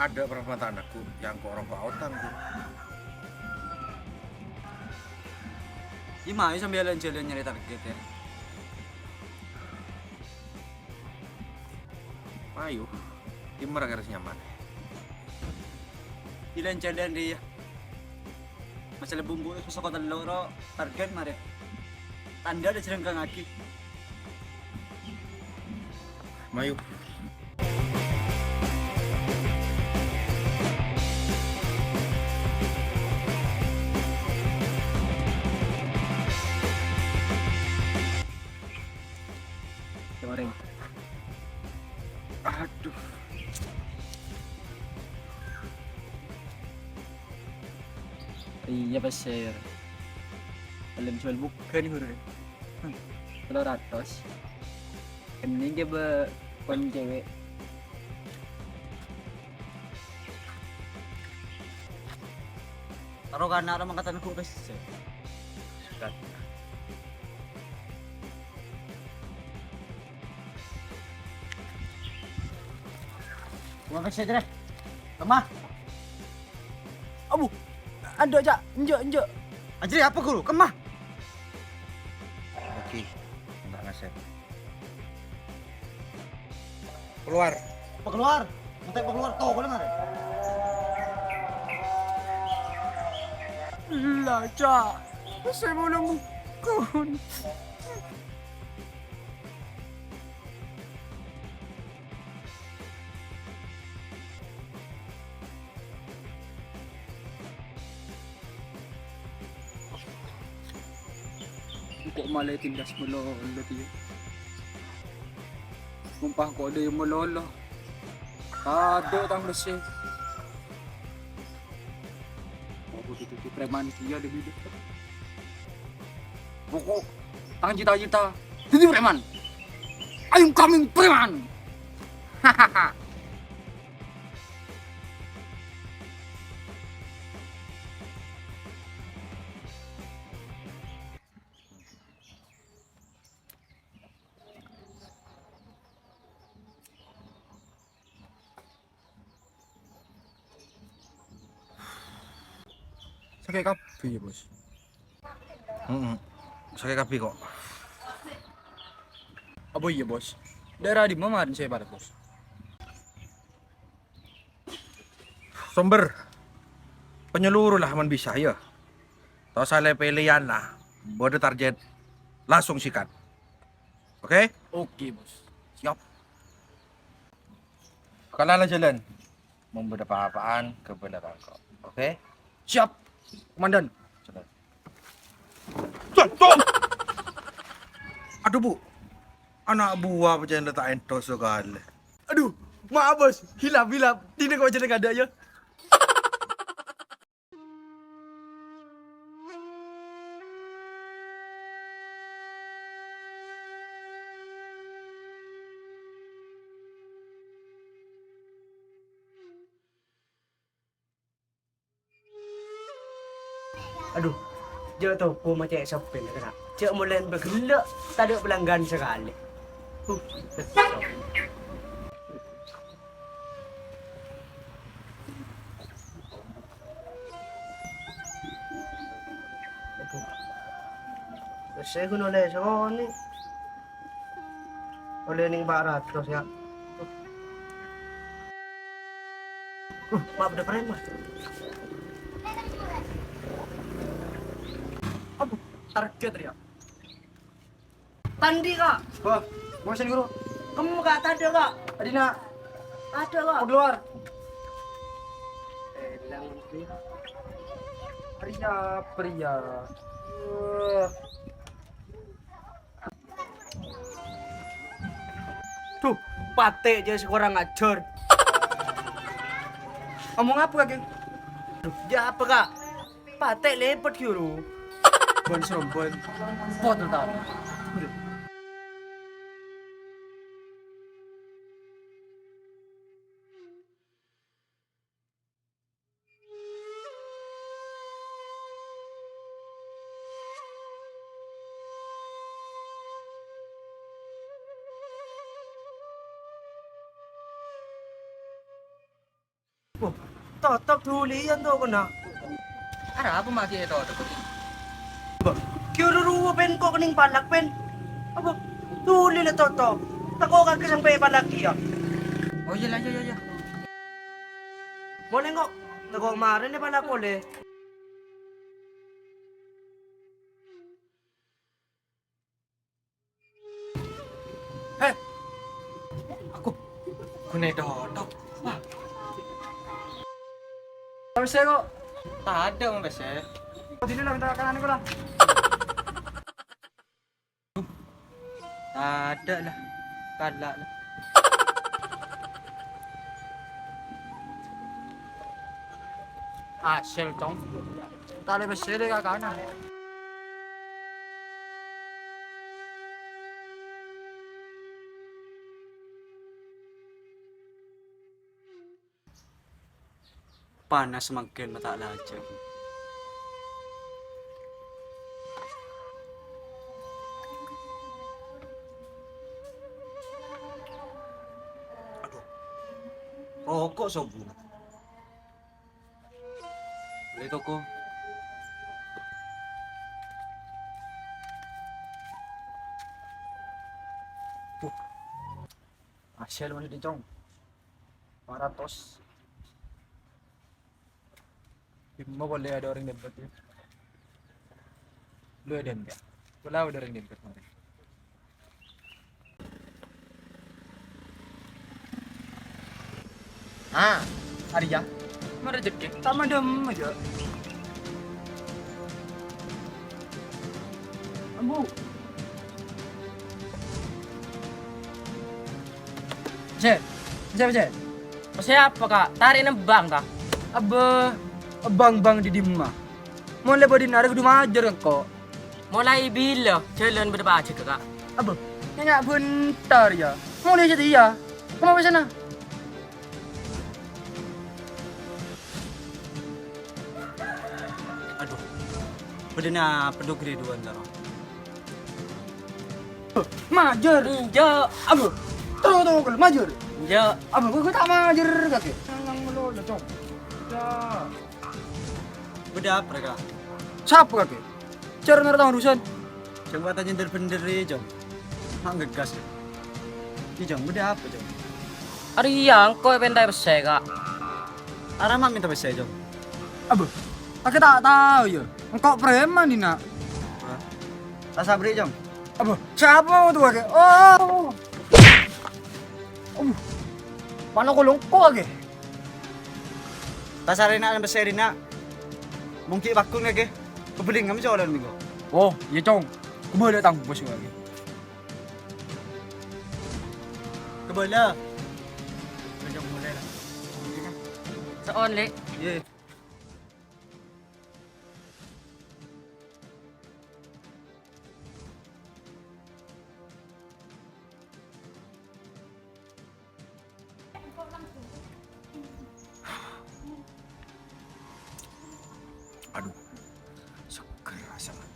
ada perempatan aku yang kok rokok autan tuh. Gimana sambil jalan-jalan nyari target ya? Ayo, gimana harus nyaman? Jalan-jalan dia. Masalah bumbu itu kota loro target mare. Tanda ada jerengkang lagi. Mayu. Kemarin. Aduh. Iya pasir. Paling jual bukan hur. Kalau ratos. Ini dia kon cewek. Taruh karena orang mengatakan aku kasih. Sudah. Gua kasih aja deh. Kemah. Abu. Ando aja. Enjo. Anjir apa guru? Kemah. Oke. Enggak ngasih. Keluar. Apa keluar? Nanti apa keluar tuh, boleh nggak? Lah, Cak. Saya mau nemukan. Kok malah tindas melolo dia. Sumpah kok ada yang melolo. Ada tang bersih. Oh, itu preman dia ada hidup. Pokok tangan cita-cita. Jadi preman. I'm coming preman. Hahaha. Sakit kapi ya, Bos. Sakit kapi kok. Apa iya bos? Daerah di mana saya pada bos? Sumber penyeluruh lah man bisa ya. Tahu salah pilihan lah. Bodoh target langsung sikat. Oke? Oke bos. Siap. Kalian jalan. Membuat apa-apaan kebenaran kok. Oke? Siap. Komandan. Jalan. Contoh. Aduh bu. Anak buah macam tak entos sekali. Aduh, maaf bos. Hilap. Tidak kok jadi ada ya. Aduh, dia toko macam shopping kan. Cik mulai bergelak, tak ada pelanggan sekali. Kesal. Saya guna oleh seorang ni. Oleh ning barat terus ya. Maaf dah preman. Apa target dia? Tandi kak. Wah, bosan guru. Kamu kak tadi kak. Adina, Ada kak. mau keluar. Bilang dia. Pria. Tuh, pate aja seorang ngacor. Ngomong apa kaki? Duh, ya apa kak? Pate lepet yuru. Bon serombon. Foto tau. Totok tulian tuh aku na. Ara apa mati itu tuh? Kiururuwa pen ko kaning palak pen. Aba, tuli na totok. Tako ka kasang pe palak iya. Oh iya lah iya. Mo nengok. Tako mare ni palak ko le. Kunai dodok. Bisa kok. Tak ada om bese. Kau sini lah minta kanan ko lah. Tak ada lah. Kalak lah. Hasil dong. Tali besi deh kanan. Panas makin mata lajak. Rokok sobu. Beli toko. Hasil masih dicong. 400. Mau boleh ada orang dapat ya? Lu ada enggak? Wala ada orang dapat mari. Hari ya? Mana rezeki? Sama dem aja. Ambu. Cek. Siapa kak? Tarik nembang kak? Abang di dimma. Mau lebar di narik di majar kok. Mulai bila jalan berbaca kak? Abang, nanya bentar ya. Mau lihat dia. Kamu ke sana? Aduh, bedena peduk riduan daro. Majar. Jo, Abu, tunggu kalau majar. jo. Abu, gua tak majar kaki. Nang lo cong. Ya. Beda apa mereka? Siapa kaki? Cara ngerti urusan. Coba tanya dari pendiri jom. Mak ngegas. Ini jom, beda apa jom? Ari yang kau pendai besi kak? Arah mak minta besi jom. Abu, aku tak tahu ya. Engkau preman ini nak. Tak sabri jom. Abu, siapa tuh kaki? Oh. Mana kolong kau kaki? Tak sarina besi rina. Mungkin bakung lagi. Kebeling kami jalan minggu. Oh, iya cong. Kembali datang bos lagi. Kebala. Jom mulai lah. Seon le. Ye. Aduh, sekeras amat.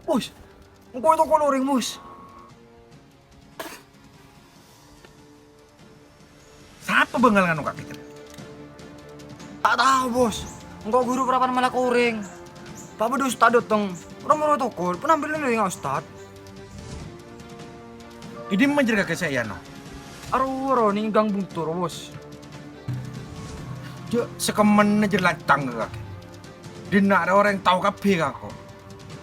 Bos, engkau itu coloring bos. Siapa bengal nganu kaki kita? Tak tahu bos. Engkau guru berapa malah koring. Pak Bedu Ustad datang. Orang mau tokol, penampilan dengan Ustad. Ini menjaga saya no. Aro nih gang buntur bos. Dia sekemen aja lantang ke kaki. Dia nak ada orang yang tahu kapi kako.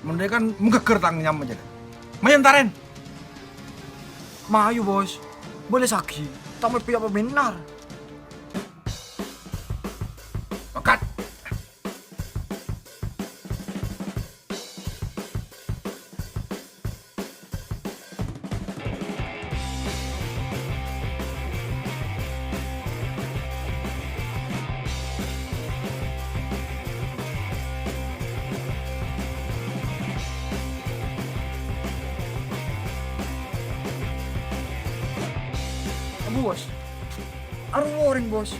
Mereka kan menggeger tangannya aja. Mayan taren. Mayu bos. Boleh sakit. Tak mau pihak benar. Makat. Bos. Aro orang bos.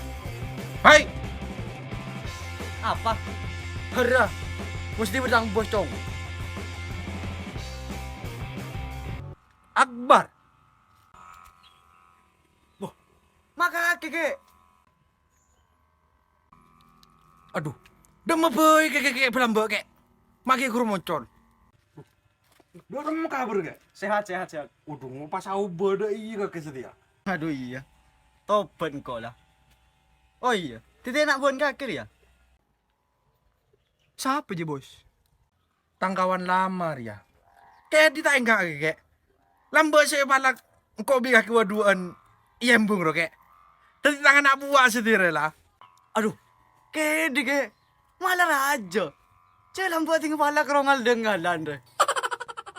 Hai. Apa? Hara. Mesti bertang bos cong. Akbar. kaki ke. Aduh, dema boy kayak pelambak kayak. Maki guru muncul. Dorong mau kabur kayak. Sehat. Udah mau pas aku beda iya kayak setia. Aduh iya. Tobat engkau lah. Oh iya, tidak nak buan kaki ya? Siapa je bos? Tangkawan lama ya. Kayak ditanya kayak. Lambat saya balak. Engkau bikin kewaduan. Iyembung ro kayak. Tadi tangan nak buat sendiri lah. Aduh, kede ke. Malah raja. Jalan buat tinggal pala kerongal dengalan deh.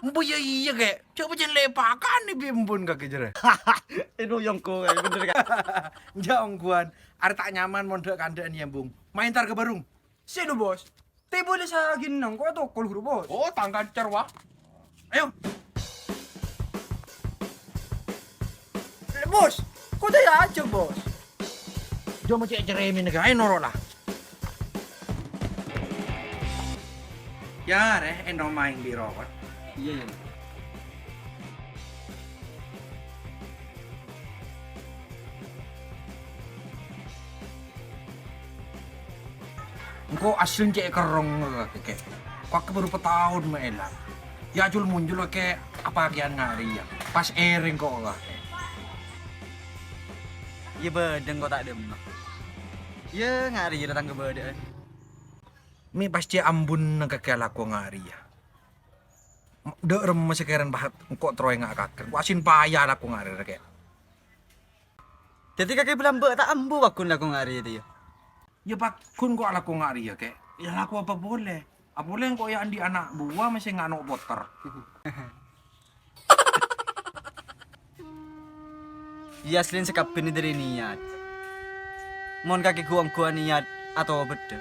Empu ya iya kayak. Coba jangan lepakan nih bimbun kaki jere. Itu yang kau kayak bener kan? Jangan kuan. Ada tak nyaman mondok kandaan iyembung. Main tar ke barung. Sino bos? Te boleh sa ginang ko to kol guru bos. Oh, tangkan cerwa. Ayo. Bos, kok tayo aja bos? Jom cek ceremin ke. Ayo noro lah. Ya, endo main di rokok. Iya. Engkau asli cek kerong kayak. Kok baru petahun maela. Ya jul muncul kayak apa kian ngari ya. Pas ering kok lah. Iya bedeng kok tak dem. Ya ngari datang ke bedeng. Mi pasti ambun nagkakya ko ngari ya. Dek rem sekarang bahat engkau troy ngak kaker. Ku asin payah lah ko ngari kayak. Jadi kakek bilang tak ambu wakun lah kau ngari itu ya. Ya bakun kok ala ko ngari ya kayak. Ya laku apa boleh. Apa boleh kok ya andi anak buah masih ngano poter. Iya selain sekapin dari niat. Mon kakek gua niat atau beda.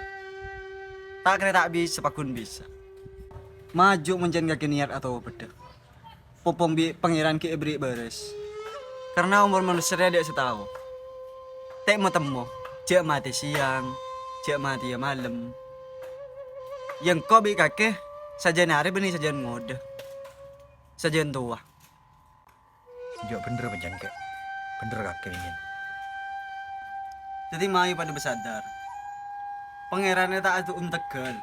Tak kira tak bisa pakun bisa. Maju menjen kakek niat atau beda. Popong bi pangeran ki beri beres. Karena umur manusia dia setahu. Tak mau temu. Cek mati siang, cek mati ya malam. Yang kau bi kakek sajian hari benih sajian muda. Sajian tua. Ya bener panjang kayak. Bener kakek ini. Jadi mayu pada bersadar. Pangerannya tak atu tegal.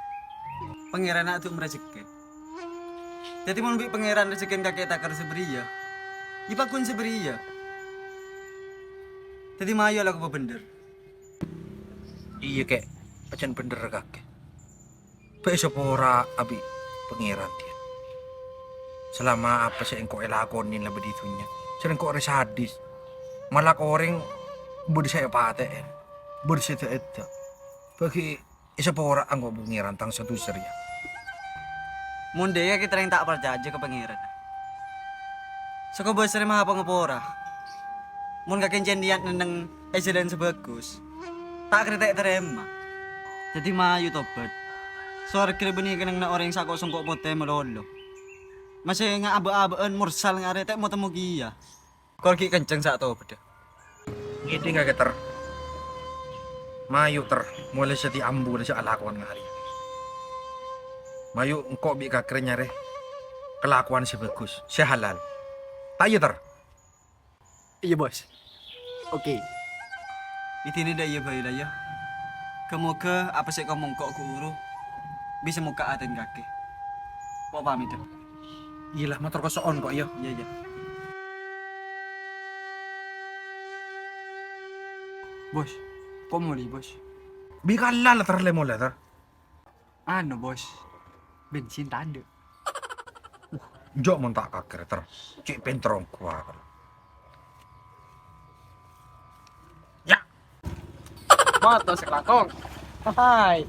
Pangerannya atu rezeki. Jadi mau bi pangeran rezeki kakek takar seberia. Ipakun seberia. Jadi mayu lah aku bener. Iya kayak pacan bener kakek. Besok ora abi pangeran dia. Selama apa sih engkau elakonin lah beditunya. Sering kok sadis. Malah koreng budi saya pate. Budi saya itu. Bagi isa pora anggo pangeran tang satu seria. Munde ya kita yang tak percaya ke pangeran. Saka besar mah apa ngepora. Mun kakek cendian nendeng ejelan sebagus. Tak kritik terima. Jadi mayu tobat. Suara kira benih kenang na orang sako sungkok pote melolo. Masih nga aba-abaan mursal nga retek mo temu giya. Korki kenceng sak tobat. Ngiti nggak keter. Mayu ter mulai seti ambu sa alakuan ngari. Mayu engkau bi kakernya re. Kelakuan si bagus, si halal. Tak iya ter. Iya bos. Oke. Itu ini dah ya bayi lah ya. Kamu ke apa sih kamu kok guru? Bisa muka aten kaki. Kok pamit tuh? Iyalah motor kosoon kok ya. Iya iya. Bos, kok mau li bos? Bi kalala ter le mulai ter. Ano bos? Bensin tak ada. Jok mon tak kaker ter. Cik pentrong kuah. Ya. Moto sekelakong. Hai.